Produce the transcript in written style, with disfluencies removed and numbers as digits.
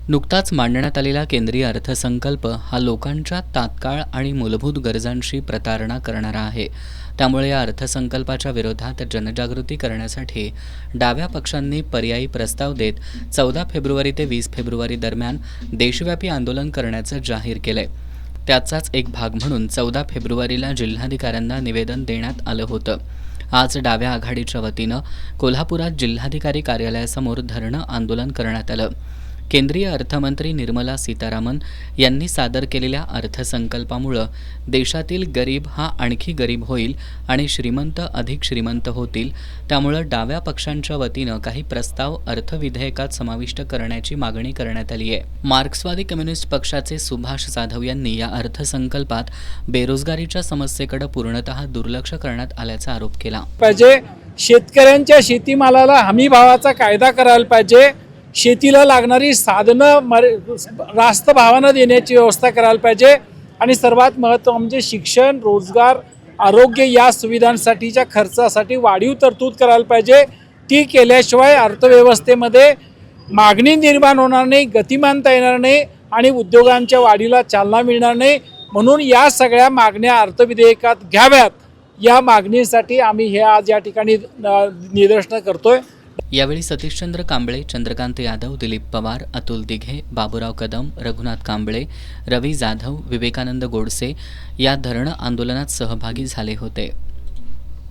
नुकताच मांडण्यात आलेला केंद्रीय अर्थसंकल्प हा लोकांच्या तात्काळ आणि मूलभूत गरजांशी प्रतारणा करणारा आहे. त्यामुळे या अर्थसंकल्पाच्या विरोधात जनजागृती करण्यासाठी डाव्या पक्षांनी पर्यायी प्रस्ताव देत 14 फेब्रुवारी ते 20 फेब्रुवारी दरम्यान देशव्यापी आंदोलन करण्याचं जाहीर केलंय. त्याचाच एक भाग म्हणून 14 फेब्रुवारीला जिल्हाधिकाऱ्यांना निवेदन देण्यात आलं होतं. आज डाव्या आघाडीच्या वतीनं कोल्हापुरात जिल्हाधिकारी कार्यालयासमोर धरणं आंदोलन करण्यात आलं. केंद्रीय अर्थमंत्री निर्मला सीतारामन यांनी सादर केलेल्या अर्थसंकल्पामुळं देशातील गरीब हा आणखी गरीब होईल आणि श्रीमंत अधिक श्रीमंत होतील. त्यामुळं डाव्या पक्षांच्या वतीनं काही प्रस्ताव अर्थविधेयकात समाविष्ट करण्याची मागणी करण्यात आली आहे. मार्क्सवादी कम्युनिस्ट पक्षाचे सुभाष जाधव यांनी या अर्थसंकल्पात बेरोजगारीच्या समस्येकडे पूर्णतः दुर्लक्ष करण्यात आल्याचा आरोप केला. शेतकऱ्यांच्या शेतीमालाला हमी भावाचा कायदा करायला पाहिजे. शेतीला लागणारी साधनं रास्त भावानं देण्याची व्यवस्था करायला पाहिजे आणि सर्वात महत्त्वाचं म्हणजे शिक्षण, रोजगार, आरोग्य या सुविधांसाठीच्या खर्चासाठी वाढीव तरतूद करायला पाहिजे. ती केल्याशिवाय अर्थव्यवस्थेमध्ये मागणी निर्माण होणार नाही, गतिमानता येणार नाही आणि उद्योगांच्या वाढीला चालना मिळणार नाही. म्हणून या सगळ्या मागण्या अर्थविधेयकात घ्याव्यात या मागणीसाठी आम्ही हे आज या ठिकाणी निदर्शनं करतोय. यावेळी सतीशचंद्र कांबळे, चंद्रकांत यादव, दिलीप पवार, अतुल दिघे, बाबूराव कदम, रघुनाथ कांबळे, रवी जाधव, विवेकानंद गोडसे या धरणं आंदोलनात सहभागी झाले होते.